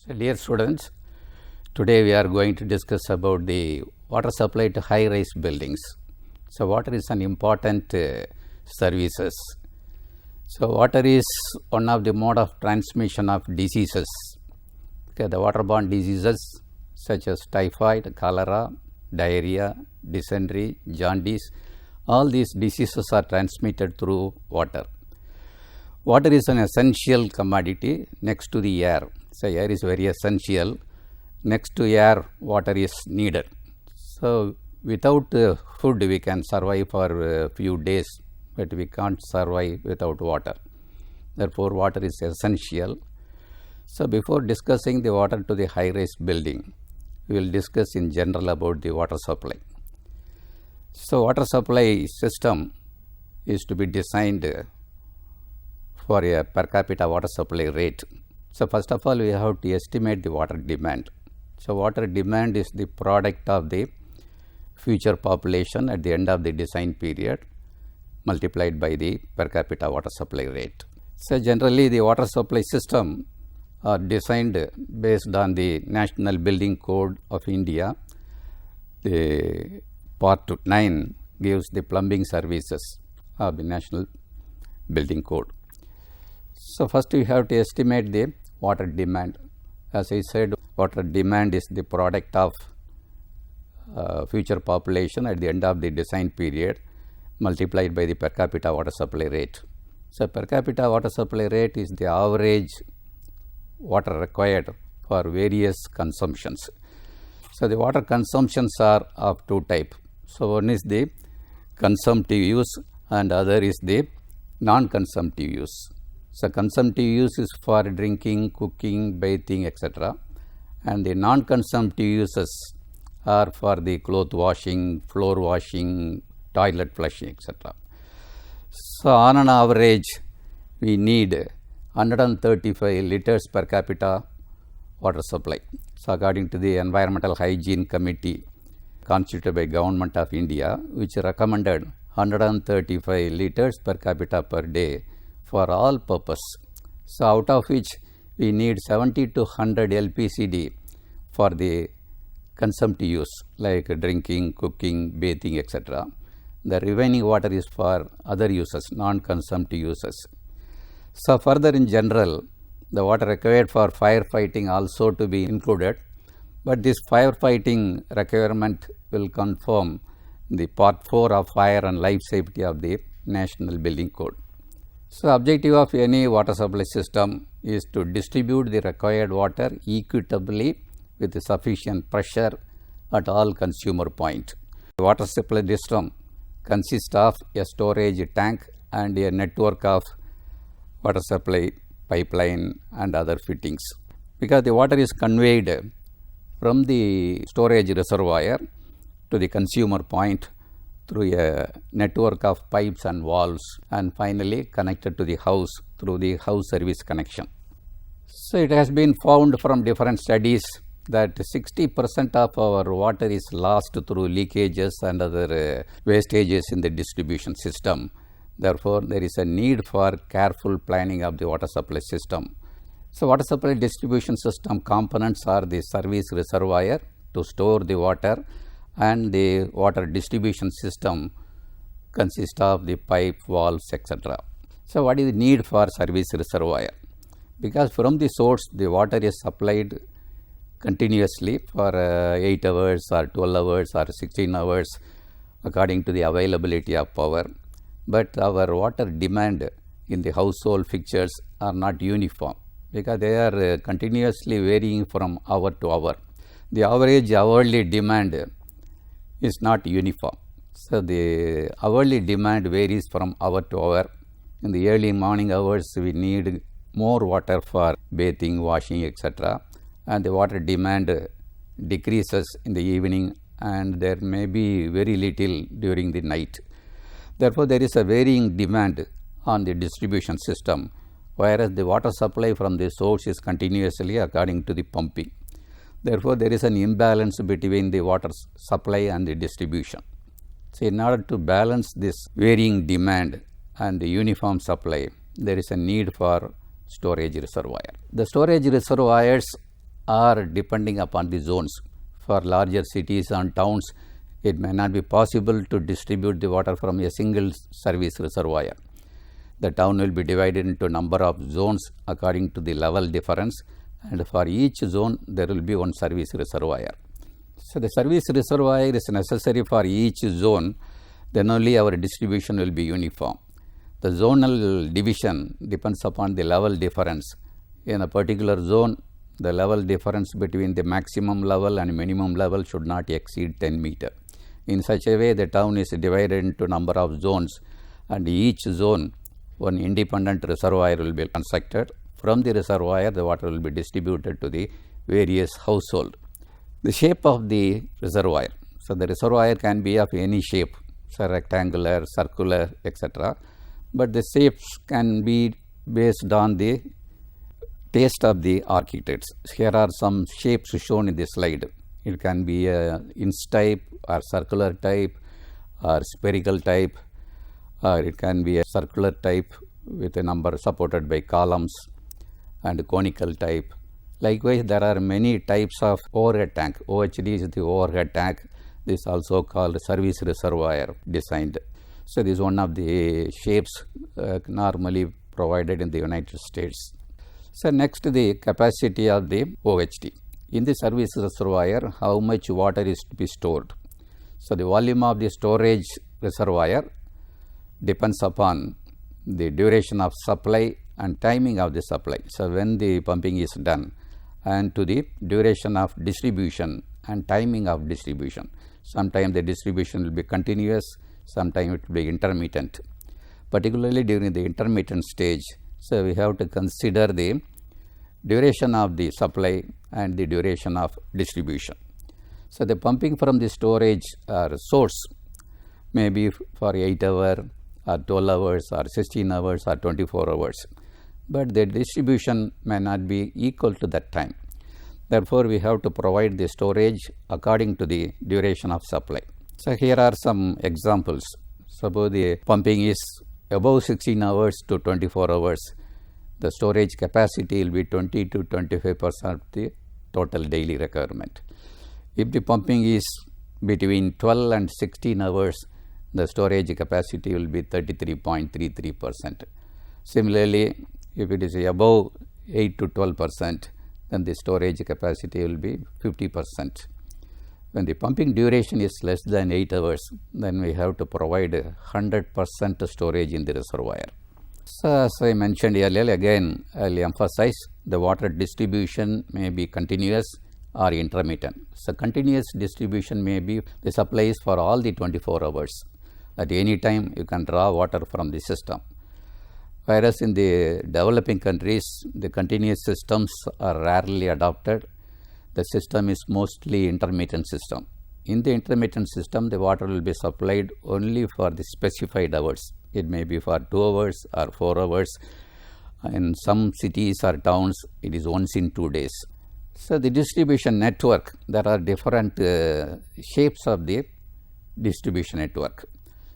So, dear students, today we are going to discuss about the water supply to high-rise buildings. So, water is an important services. So, water is one of the mode of transmission of diseases. Okay, the waterborne diseases such as typhoid, cholera, diarrhea, dysentery, jaundice, all these diseases are transmitted through water. Water is an essential commodity next to the air. So, air is very essential. Next to air, water is needed. So, without food we can survive for a few days, but we can't survive without water. Therefore, water is essential. So, before discussing the water to the high-rise building, we will discuss in general about the water supply. So, water supply system is to be designed for a per capita water supply rate. So, first of all we have to estimate the water demand. So, water demand is the product of the future population at the end of the design period multiplied by the per capita water supply rate. So, generally the water supply system are designed based on the National Building Code of India. The Part 9 gives the plumbing services of the National Building Code. So, first we have to estimate the water demand. As I said, water demand is the product of future population at the end of the design period multiplied by the per capita water supply rate. So, per capita water supply rate is the average water required for various consumptions. So, the water consumptions are of two types. So, one is the consumptive use and other is the non-consumptive use. So, consumptive use is for drinking, cooking, bathing, etc. And the non-consumptive uses are for the cloth washing, floor washing, toilet flushing, etc. So, on an average we need 135 liters per capita water supply. So, according to the Environmental Hygiene Committee constituted by Government of India, which recommended 135 liters per capita per day for all purpose. So, out of which we need 70 to 100 LPCD for the consumptive use like drinking, cooking, bathing, etc. The remaining water is for other uses, non-consumptive uses. So, further in general, the water required for firefighting also to be included, but this firefighting requirement will conform the Part 4 of Fire and Life Safety of the National Building Code. So, objective of any water supply system is to distribute the required water equitably with sufficient pressure at all consumer point. The water supply system consists of a storage tank and a network of water supply pipeline and other fittings. Because the water is conveyed from the storage reservoir to the consumer point through a network of pipes and valves and finally connected to the house through the house service connection. So, it has been found from different studies that 60% of our water is lost through leakages and other wastages in the distribution system. Therefore, there is a need for careful planning of the water supply system. So, water supply distribution system components are the service reservoir to store the water, and the water distribution system consists of the pipe, valves, etc. So, what is the need for service reservoir? Because from the source the water is supplied continuously for 8 hours or 12 hours or 16 hours according to the availability of power, but our water demand in the household fixtures are not uniform because they are continuously varying from hour to hour. The average hourly demand is not uniform. So, the hourly demand varies from hour to hour. In the early morning hours we need more water for bathing, washing, etc. and the water demand decreases in the evening and there may be very little during the night. Therefore, there is a varying demand on the distribution system, whereas the water supply from the source is continuously according to the pumping. Therefore, there is an imbalance between the water supply and the distribution. So, in order to balance this varying demand and the uniform supply, there is a need for storage reservoir. The storage reservoirs or depending upon the zones. For larger cities and towns, it may not be possible to distribute the water from a single service reservoir. The town will be divided into a number of zones according to the level difference, and for each zone there will be one service reservoir. So, the service reservoir is necessary for each zone, then only our distribution will be uniform. The zonal division depends upon the level difference. In a particular zone, the level difference between the maximum level and minimum level should not exceed 10 meter. In such a way, the town is divided into number of zones, and each zone one independent reservoir will be constructed. From the reservoir, the water will be distributed to the various household. The shape of the reservoir. So, the reservoir can be of any shape, so rectangular, circular, etc. But the shapes can be based on the taste of the architects. Here are some shapes shown in this slide. It can be a inch type or circular type or spherical type, or it can be a circular type with a number supported by columns, and conical type. Likewise, there are many types of overhead tank. OHD is the overhead tank. This is also called service reservoir designed. So, this is one of the shapes normally provided in the United States. So, next the capacity of the OHD. In the service reservoir, how much water is to be stored? So, the volume of the storage reservoir depends upon the duration of supply and timing of the supply. So, when the pumping is done, and to the duration of distribution and timing of distribution. Sometimes the distribution will be continuous, sometimes it will be intermittent. Particularly during the intermittent stage, so we have to consider the duration of the supply and the duration of distribution. So, the pumping from the storage or source may be for 8 hours or 12 hours or 16 hours or 24 hours, but the distribution may not be equal to that time. Therefore, we have to provide the storage according to the duration of supply. So, here are some examples. Suppose the pumping is above 16 hours to 24 hours, the storage capacity will be 20 to 25% of the total daily requirement. If the pumping is between 12 and 16 hours, the storage capacity will be 33.33%. Similarly, if it is above 8 to 12%, then the storage capacity will be 50%. When the pumping duration is less than 8 hours, then we have to provide 100% storage in the reservoir. So, as I mentioned earlier, again I will emphasize the water distribution may be continuous or intermittent. So, continuous distribution may be the supplies for all the 24 hours. At any time you can draw water from the system. Whereas in the developing countries, the continuous systems are rarely adopted. The system is mostly intermittent system. In the intermittent system, the water will be supplied only for the specified hours. It may be for 2 hours or 4 hours. In some cities or towns, it is once in 2 days. So, the distribution network, there are different shapes of the distribution network.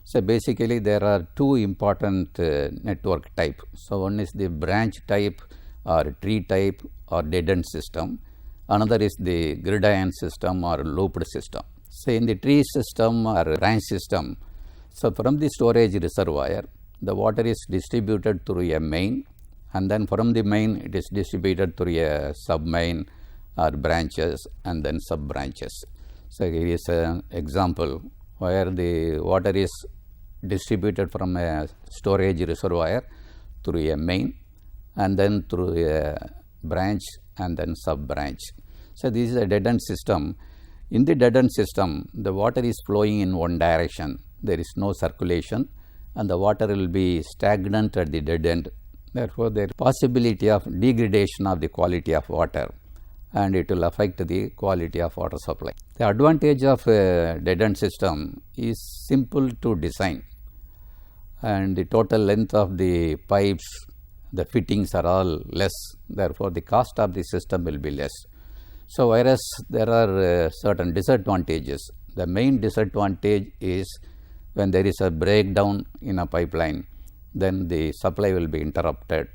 So, basically there are two important network type. So, one is the branch type or tree type or dead end system. Another is the gridiron system or looped system. So, in the tree system or branch system, so from the storage reservoir, the water is distributed through a main, and then from the main it is distributed through a sub main or branches and then sub branches. So, here is an example where the water is distributed from a storage reservoir through a main and then through a branch and then sub branch. So, this is a dead end system. In the dead end system, the water is flowing in one direction, there is no circulation, and the water will be stagnant at the dead end. Therefore, there is possibility of degradation of the quality of water, and it will affect the quality of water supply. The advantage of a dead end system is simple to design, and the total length of the pipes, the fittings are all less. Therefore, the cost of the system will be less. So, whereas there are certain disadvantages. The main disadvantage is when there is a breakdown in a pipeline, then the supply will be interrupted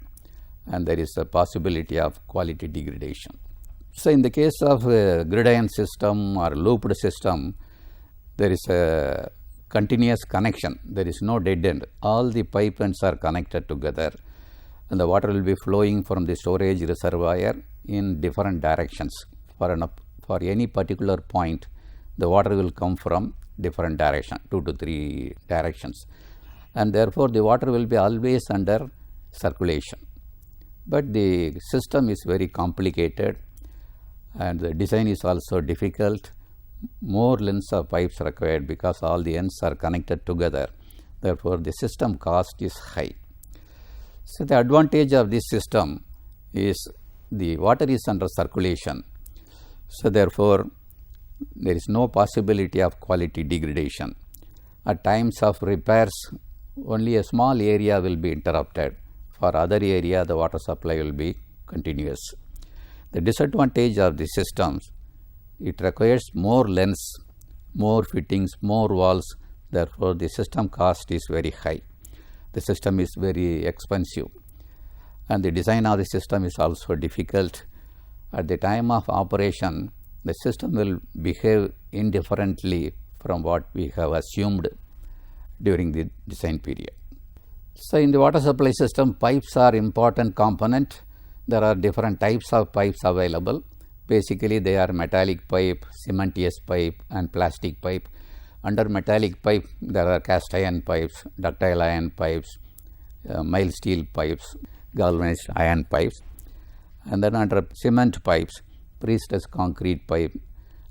and there is a possibility of quality degradation. So, in the case of gridiron system or looped system, there is a continuous connection, there is no dead end, all the pipe ends are connected together and the water will be flowing from the storage reservoir in different directions. For any particular point, the water will come from different direction, 2 to 3 directions, and therefore the water will be always under circulation. But the system is very complicated and the design is also difficult. More lengths of pipes required because all the ends are connected together. Therefore, the system cost is high. So, the advantage of this system is the water is under circulation. So, therefore, there is no possibility of quality degradation. At times of repairs, only a small area will be interrupted. For other area, the water supply will be continuous. The disadvantage of the systems, it requires more lengths, more fittings, more walls. Therefore, the system cost is very high. The system is very expensive and the design of the system is also difficult. At the time of operation, the system will behave indifferently from what we have assumed during the design period. So, in the water supply system, pipes are important component. There are different types of pipes available. Basically, they are metallic pipe, cementitious pipe and plastic pipe. Under metallic pipe, there are cast iron pipes, ductile iron pipes, mild steel pipes, galvanized iron pipes. And then under cement pipes, pre-stressed concrete pipe,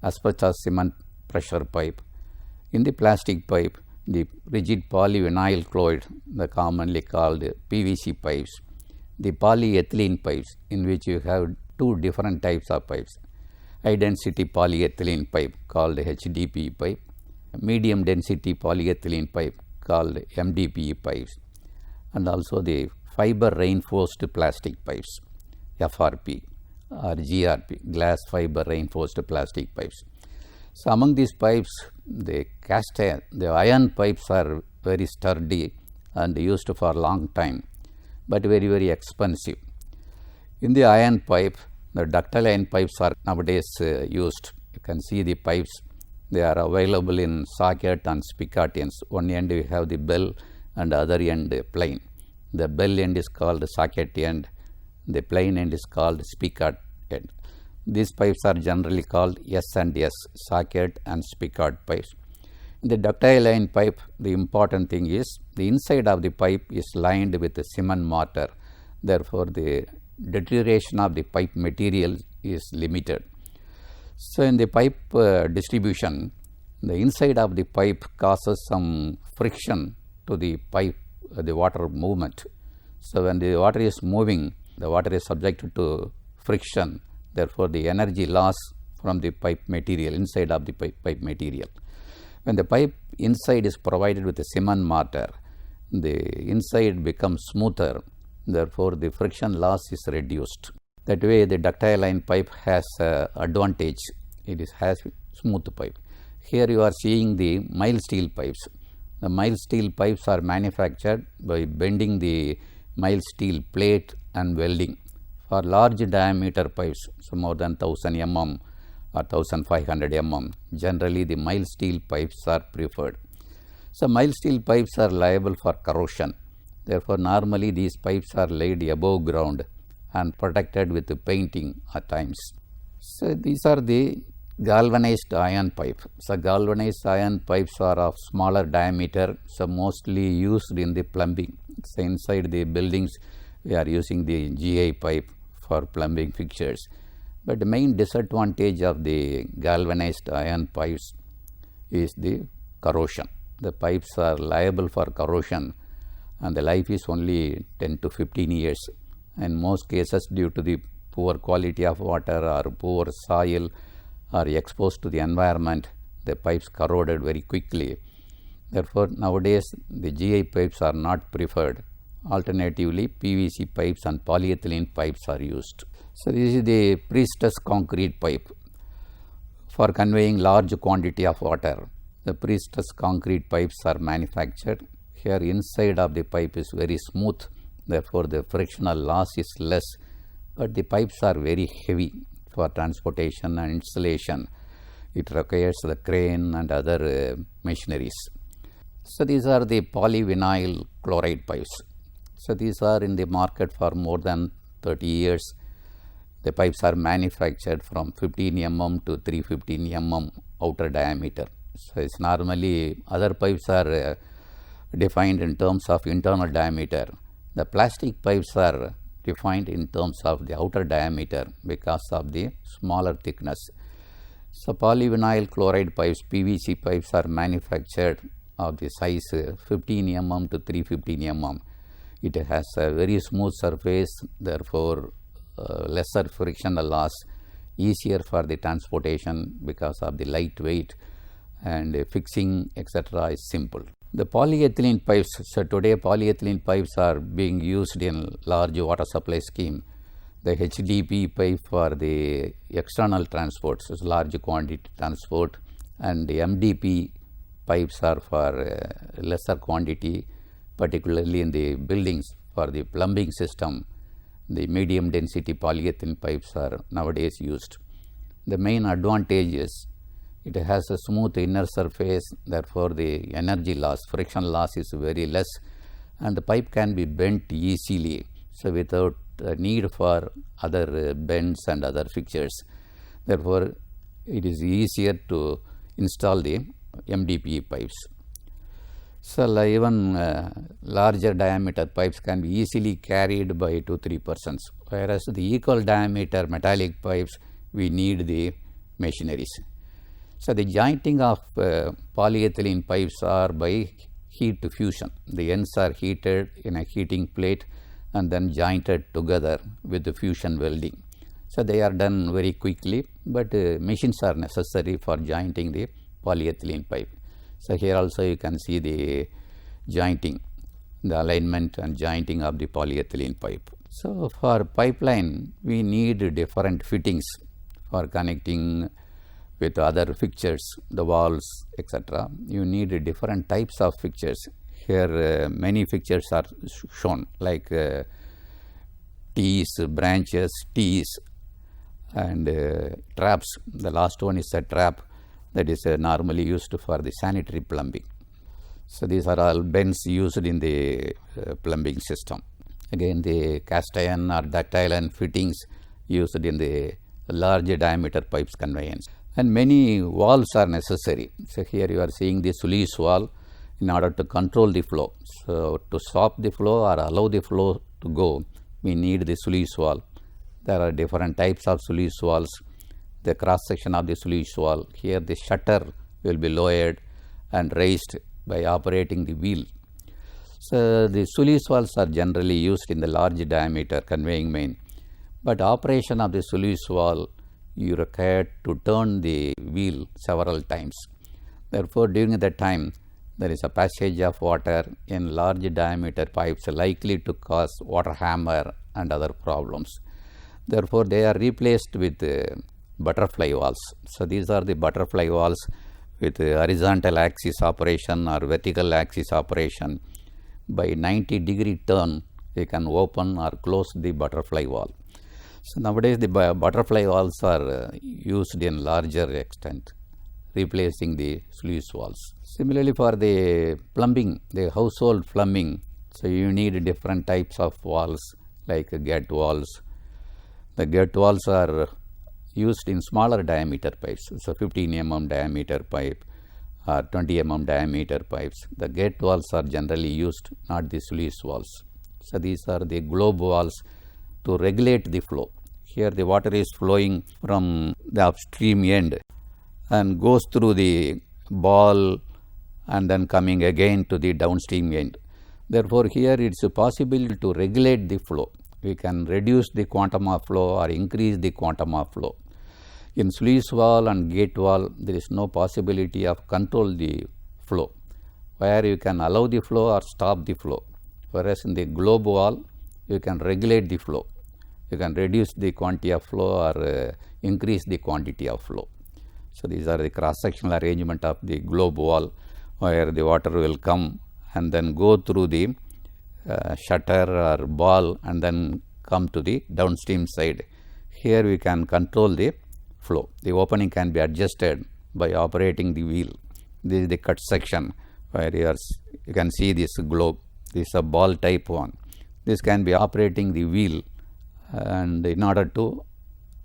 asbestos cement pressure pipe. In the plastic pipe, the rigid polyvinyl chloride, the commonly called PVC pipes, the polyethylene pipes, in which you have 2 different types of pipes, high density polyethylene pipe called HDPE pipe, medium density polyethylene pipe called MDPE pipes, and also the fiber reinforced plastic pipes, FRP or GRP, glass fiber reinforced plastic pipes. So, among these pipes, the iron pipes are very sturdy and used for a long time, but very expensive. In the iron pipe, the ductile iron pipes are nowadays used. You can see the pipes, they are available in socket and spigot ends. One end we have the bell and the other end plain. The bell end is called socket end, the plain end is called spigot end. These pipes are generally called S&S, socket and spigot pipes. In the ductile iron pipe, the important thing is the inside of the pipe is lined with a cement mortar. Therefore, the deterioration of the pipe material is limited. So, in the pipe distribution, the inside of the pipe causes some friction to the pipe, the water movement. So, when the water is moving, the water is subjected to friction. Therefore, the energy loss from the pipe material, inside of the pipe material. When the pipe inside is provided with a cement mortar, the inside becomes smoother. Therefore, the friction loss is reduced. That way, the ductile iron pipe has advantage. It has smooth pipe. Here you are seeing the mild steel pipes. The mild steel pipes are manufactured by bending the mild steel plate and welding. For large diameter pipes, so more than 1000 mm or 1500 mm, generally the mild steel pipes are preferred. So, mild steel pipes are liable for corrosion. Therefore, normally these pipes are laid above ground and protected with painting at times. So, these are the galvanized iron pipe. So, galvanized iron pipes are of smaller diameter, so mostly used in the plumbing. So, inside the buildings we are using the GI pipe for plumbing fixtures. But the main disadvantage of the galvanized iron pipes is the corrosion. The pipes are liable for corrosion and the life is only 10 to 15 years. In most cases, due to the poor quality of water or poor soil or exposed to the environment, the pipes corroded very quickly. Therefore, nowadays the GI pipes are not preferred. Alternatively, PVC pipes and polyethylene pipes are used. So, this is the pre-stressed concrete pipe for conveying large quantity of water. The pre-stressed concrete pipes are manufactured. Here inside of the pipe is very smooth, therefore, the frictional loss is less, but the pipes are very heavy. for transportation and installation. It requires the crane and other machineries. So these are the polyvinyl chloride pipes. So these are in the market for more than 30 years. The pipes are manufactured from 15 mm to 315 mm outer diameter. So it's normally other pipes are defined in terms of internal diameter. The plastic pipes are defined in terms of the outer diameter because of the smaller thickness. So polyvinyl chloride pipes, PVC pipes, are manufactured of the size 15 mm to 315 mm. It has a very smooth surface, therefore lesser frictional loss, easier for the transportation because of the light weight, and fixing etc. is simple. The polyethylene pipes, so today polyethylene pipes are being used in large water supply scheme. The HDP pipe for the external transports, so large quantity transport, and the MDP pipes are for lesser quantity, particularly in the buildings for the plumbing system. The medium density polyethylene pipes are nowadays used. The main advantage is it has a smooth inner surface, therefore the energy loss, friction loss is very less, and the pipe can be bent easily, so without need for other bends and other fixtures. Therefore it is easier to install the MDPE pipes. So even larger diameter pipes can be easily carried by 2-3 persons, whereas the equal diameter metallic pipes we need the machineries. So the jointing of polyethylene pipes are by heat fusion. The ends are heated in a heating plate and then jointed together with the fusion welding. So they are done very quickly, but machines are necessary for jointing the polyethylene pipe. So here also you can see the jointing, the alignment and jointing of the polyethylene pipe. So for pipeline we need different fittings for connecting with other fixtures, the walls etc. You need different types of fixtures. Here many fixtures are shown, like T's, branches, T's, and traps. The last one is a trap that is normally used for the sanitary plumbing. So these are all bends used in the plumbing system. Again, the cast iron or ductile iron fittings used in the large diameter pipes conveyance. And many valves are necessary. So here you are seeing the sluice valve in order to control the flow. So to stop the flow or allow the flow to go, we need the sluice valve. There are different types of sluice valves. The cross section of the sluice valve, here the shutter will be lowered and raised by operating the wheel. So the sluice valves are generally used in the large diameter conveying main, but operation of the sluice valve you require to turn the wheel several times. Therefore during that time there is a passage of water in large diameter pipes likely to cause water hammer and other problems. Therefore they are replaced with butterfly valves. So these are the butterfly valves with horizontal axis operation or vertical axis operation. By 90-degree turn you can open or close the butterfly valve. So nowadays the butterfly valves are used in larger extent, replacing the sluice valves. Similarly for the plumbing, the household plumbing, so you need different types of valves like gate valves. The gate valves are used in smaller diameter pipes, so 15 mm diameter pipe or 20 mm diameter pipes. The gate valves are generally used, not the sluice valves. So these are the globe valves to regulate the flow. Here the water is flowing from the upstream end and goes through the ball and then coming again to the downstream end. Therefore here it is possible to regulate the flow. We can reduce the quantum of flow or increase the quantum of flow. In sluice valve and gate valve there is no possibility of control the flow, where you can allow the flow or stop the flow, whereas in the globe valve you can regulate the flow. You can reduce the quantity of flow or increase the quantity of flow. So these are the cross-sectional arrangement of the globe valve, where the water will come and then go through the shutter or ball and then come to the downstream side. Here we can control the flow. The opening can be adjusted by operating the wheel. This is the cut section where you can see this globe. This is a ball type one. This can be operating the wheel, and in order to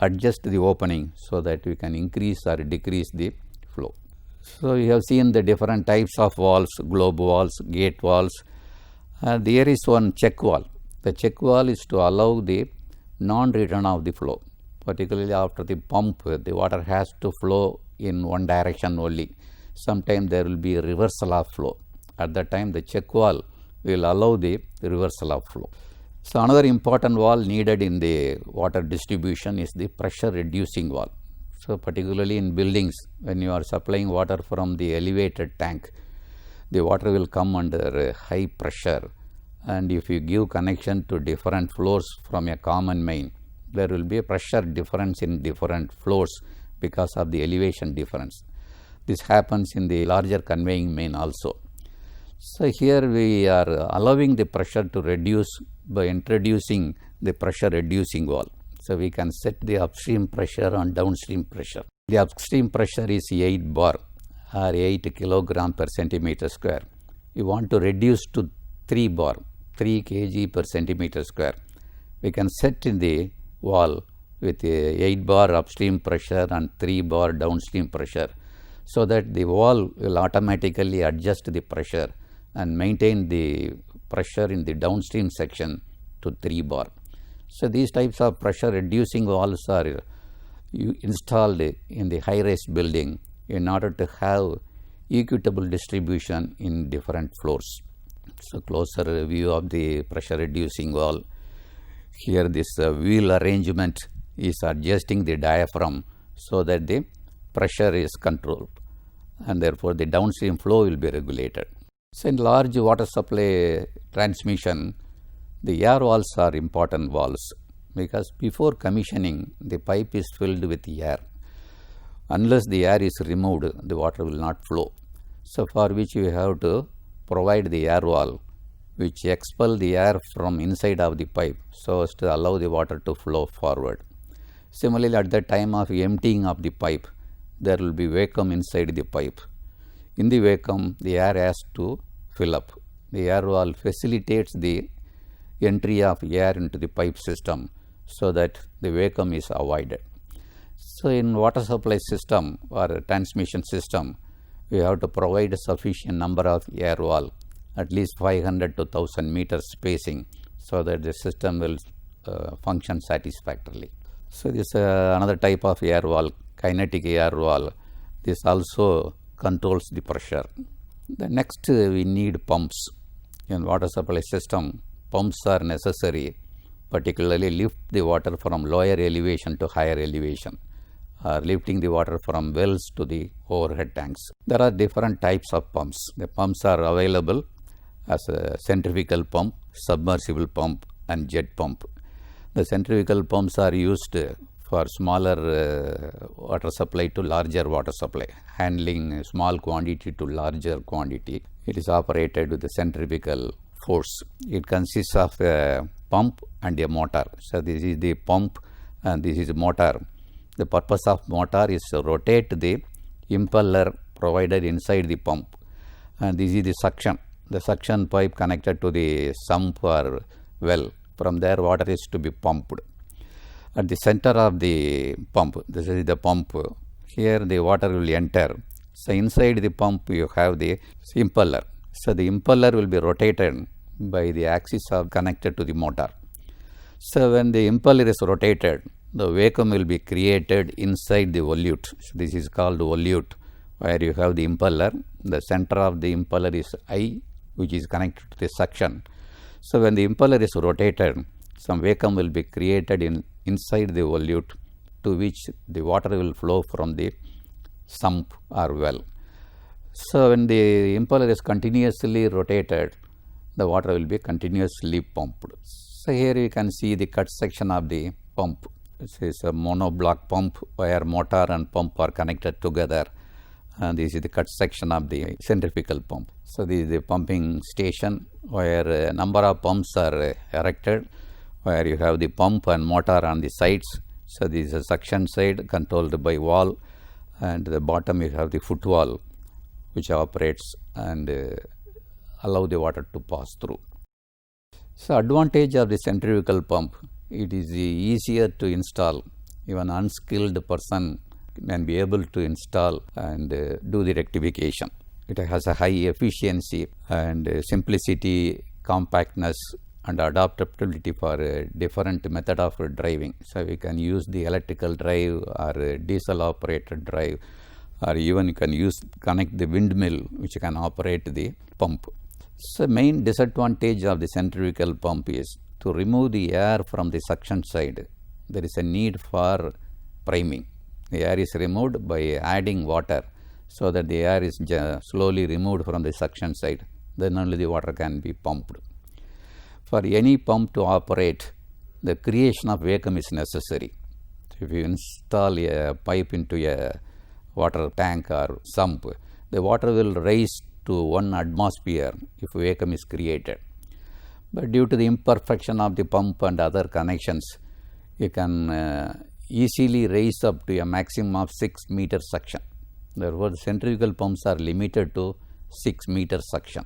adjust the opening so that we can increase or decrease the flow. So you have seen the different types of valves, globe valves, gate valves. There is one check valve. The check valve is to allow the non-return of the flow. Particularly after the pump, the water has to flow in one direction only. Sometimes there will be a reversal of flow. At that time, the check valve will allow the reversal of flow. So another important valve needed in the water distribution is the pressure reducing valve. So particularly in buildings, when you are supplying water from the elevated tank, the water will come under high pressure, and if you give connection to different floors from a common main, there will be a pressure difference in different floors because of the elevation difference. This happens in the larger conveying main also. So here we are allowing the pressure to reduce by introducing the pressure reducing valve. So we can set the upstream pressure and downstream pressure. The upstream pressure is 8 bar or 8 kilogram per centimeter square. You want to reduce to 3 bar, 3 kg per centimeter square. We can set in the valve with 8 bar upstream pressure and 3 bar downstream pressure, so that the valve will automatically adjust the pressure and maintain the pressure in the downstream section to 3 bar. So these types of pressure reducing valves are installed in the high-rise building in order to have equitable distribution in different floors. So closer view of the pressure reducing valve. Here this wheel arrangement is adjusting the diaphragm so that the pressure is controlled, and therefore the downstream flow will be regulated. So in large water supply transmission, the air valves are important valves, because before commissioning the pipe is filled with air. Unless the air is removed, the water will not flow. So for which we have to provide the air valve which expel the air from inside of the pipe so as to allow the water to flow forward. Similarly, at the time of emptying of the pipe, there will be vacuum inside the pipe. In the vacuum, the air has to fill up. The air valve facilitates the entry of air into the pipe system so that the vacuum is avoided. So in water supply system or transmission system, we have to provide a sufficient number of air valve, at least 500 to 1000 meters spacing, so that the system will function satisfactorily. So this another type of air valve, kinetic air valve. This also controls the pressure. The next we need pumps. In water supply system, pumps are necessary, particularly lift the water from lower elevation to higher elevation, lifting the water from wells to the overhead tanks. There are different types of pumps. The pumps are available as a centrifugal pump, submersible pump and jet pump. The centrifugal pumps are used for smaller water supply to larger water supply, handling small quantity to larger quantity. It is operated with the centrifugal force. It consists of a pump and a motor. So this is the pump and this is motor. The purpose of motor is to rotate the impeller provided inside the pump, and this is the suction. The suction pipe connected to the sump or well. From there water is to be pumped. At the center of the pump, this is the pump, here the water will enter. So inside the pump you have the impeller. So the impeller will be rotated by the axis of connected to the motor. So when the impeller is rotated, the vacuum will be created inside the volute. So this is called volute, where you have the impeller. The center of the impeller is I, which is connected to the suction. So when the impeller is rotated, some vacuum will be created inside the volute, to which the water will flow from the sump or well. So when the impeller is continuously rotated, the water will be continuously pumped. So here you can see the cut section of the pump. This is a monoblock pump where motor and pump are connected together, and this is the cut section of the centrifugal pump. So this is the pumping station where a number of pumps are erected, where you have the pump and motor on the sides. So this is a suction side controlled by valve, and the bottom you have the footwall which operates and allow the water to pass through. So advantage of the centrifugal pump, it is easier to install. Even unskilled person can be able to install and do the rectification. It has a high efficiency and simplicity, compactness and adaptability for different method of driving. So we can use the electrical drive or diesel operated drive, or even you can connect the windmill which can operate the pump. So main disadvantage of the centrifugal pump is to remove the air from the suction side. There is a need for priming. The air is removed by adding water, so that the air is slowly removed from the suction side. Then only the water can be pumped. For any pump to operate, the creation of vacuum is necessary. If you install a pipe into a water tank or sump, the water will rise to 1 atmosphere if vacuum is created. But due to the imperfection of the pump and other connections, you can easily raise up to a maximum of 6 meter suction. Therefore, the centrifugal pumps are limited to 6 meter suction.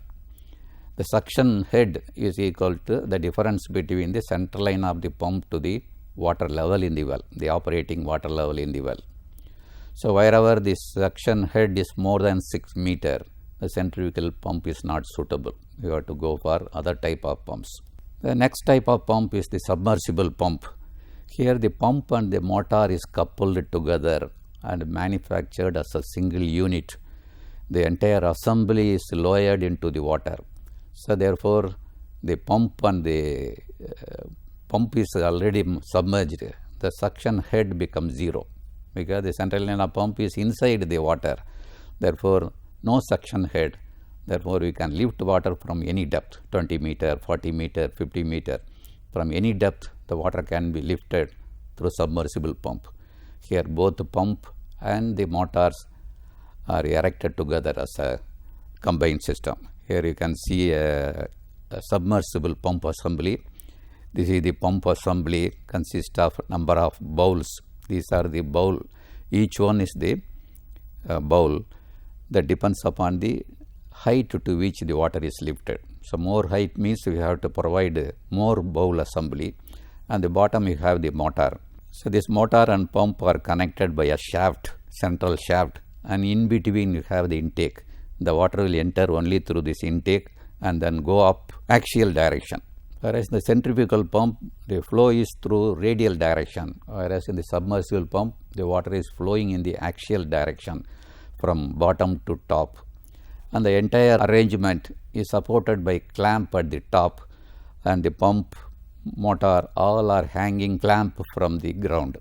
The suction head is equal to the difference between the center line of the pump to the water level in the well, the operating water level in the well. So wherever the suction head is more than 6 meter, the centrifugal pump is not suitable. You have to go for other type of pumps. The next type of pump is the submersible pump. Here the pump and the motor is coupled together and manufactured as a single unit. The entire assembly is lowered into the water. So therefore, the pump and the pump is already submerged. The suction head becomes zero, because the central line of pump is inside the water. Therefore, no suction head. Therefore, we can lift water from any depth, 20 meter, 40 meter, 50 meter. From any depth, the water can be lifted through submersible pump. Here both the pump and the motors are erected together as a combined system. Here you can see a submersible pump assembly. This is the pump assembly, consists of number of bowls. These are the bowl. Each one is the bowl that depends upon the height to which the water is lifted. So more height means we have to provide more bowl assembly, and the bottom you have the motor. So this motor and pump are connected by a shaft, central shaft, and in between you have the intake. The water will enter only through this intake and then go up axial direction. Whereas in the centrifugal pump, the flow is through radial direction, whereas in the submersible pump, the water is flowing in the axial direction from bottom to top. And the entire arrangement is supported by clamp at the top, and the pump, motor, all are hanging clamp from the ground.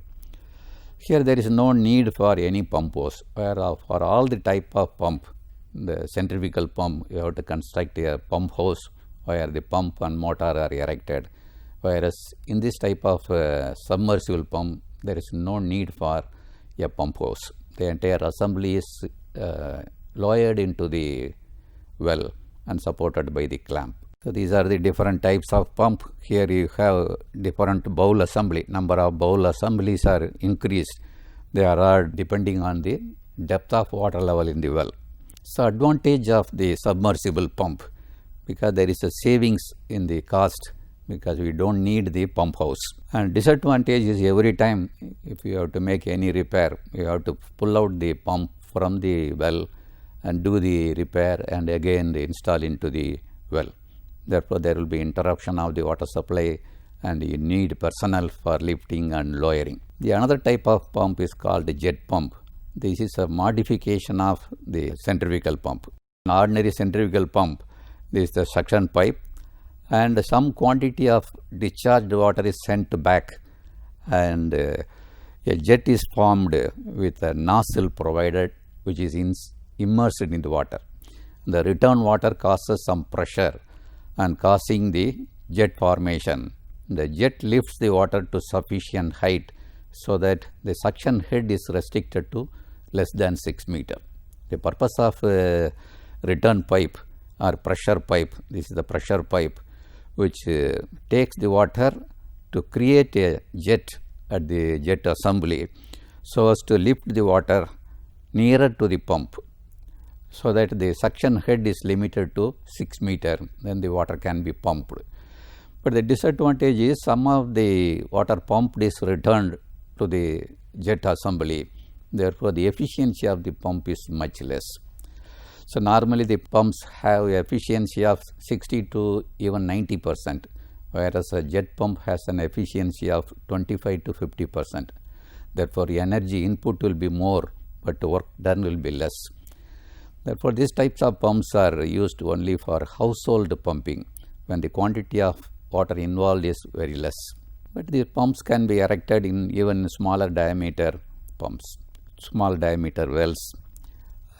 Here there is no need for any pump hose, where for all the type of pump, the centrifugal pump, you have to construct a pump hose where the pump and motor are erected, whereas in this type of submersible pump, there is no need for a pump hose. The entire assembly is lowered into the well and supported by the clamp. So these are the different types of pump. Here you have different bowl assembly. Number of bowl assemblies are increased. They are depending on the depth of water level in the well. So advantage of the submersible pump, because there is a savings in the cost, because we don't need the pump house. And disadvantage is every time if you have to make any repair, you have to pull out the pump from the well and do the repair and again install into the well. Therefore, there will be interruption of the water supply and you need personnel for lifting and lowering. The another type of pump is called the jet pump. This is a modification of the centrifugal pump. An ordinary centrifugal pump, this is the suction pipe, and some quantity of discharged water is sent back, and a jet is formed with a nozzle provided which is immersed in the water. The return water causes some pressure and causing the jet formation. The jet lifts the water to sufficient height so that the suction head is restricted to less than 6 meter. The purpose of return pipe or pressure pipe, this is the pressure pipe which takes the water to create a jet at the jet assembly so as to lift the water nearer to the pump, so that the suction head is limited to 6 meter, then the water can be pumped. But the disadvantage is some of the water pumped is returned to the jet assembly, therefore the efficiency of the pump is much less. So normally the pumps have efficiency of 60 to even 90%, whereas a jet pump has an efficiency of 25 to 50%. Therefore energy input will be more, but work done will be less. Therefore these types of pumps are used only for household pumping when the quantity of water involved is very less. But the pumps can be erected in even smaller diameter pumps, small diameter wells,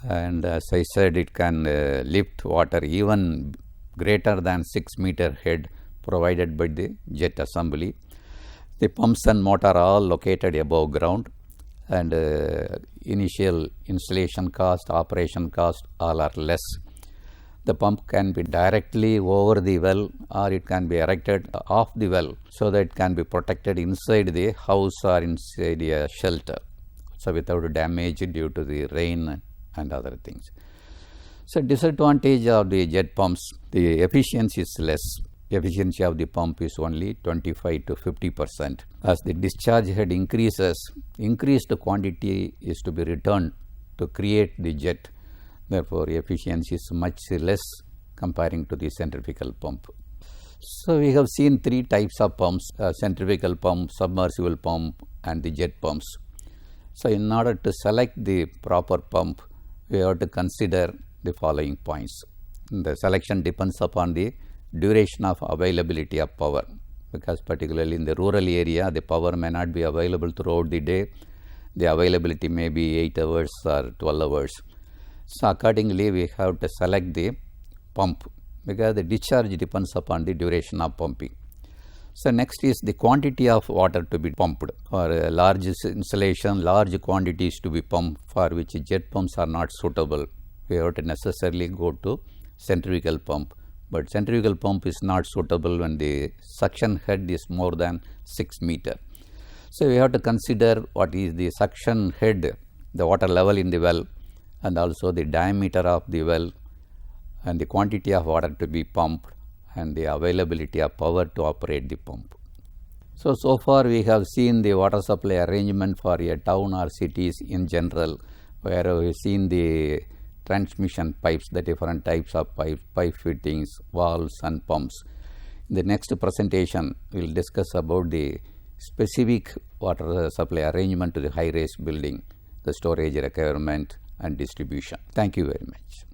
and as I said, it can lift water even greater than 6 meter head provided by the jet assembly. The pumps and motor are all located above ground, and initial installation cost, operation cost all are less. The pump can be directly over the well, or it can be erected off the well, so that it can be protected inside the house or inside a shelter, so without damage due to the rain and other things. So disadvantage of the jet pumps, the efficiency is less. Efficiency of the pump is only 25 to 50%. As the discharge head increases, increased quantity is to be returned to create the jet. Therefore efficiency is much less comparing to the centrifugal pump. So we have seen three types of pumps: centrifugal pump, submersible pump, and the jet pumps. So in order to select the proper pump, we have to consider the following points. The selection depends upon the duration of availability of power, because particularly in the rural area the power may not be available throughout the day. The availability may be 8 hours or 12 hours. So accordingly we have to select the pump, because the discharge depends upon the duration of pumping. So next is the quantity of water to be pumped. For a large installation, large quantities to be pumped, for which jet pumps are not suitable. We have to necessarily go to centrifugal pump. But centrifugal pump is not suitable when the suction head is more than 6 meter. So we have to consider what is the suction head, the water level in the well, and also the diameter of the well, and the quantity of water to be pumped, and the availability of power to operate the pump. So far we have seen the water supply arrangement for a town or cities in general, where we have seen the transmission pipes, the different types of pipe fittings, valves and pumps. In the next presentation, we will discuss about the specific water supply arrangement to the high-rise building, the storage requirement and distribution. Thank you very much.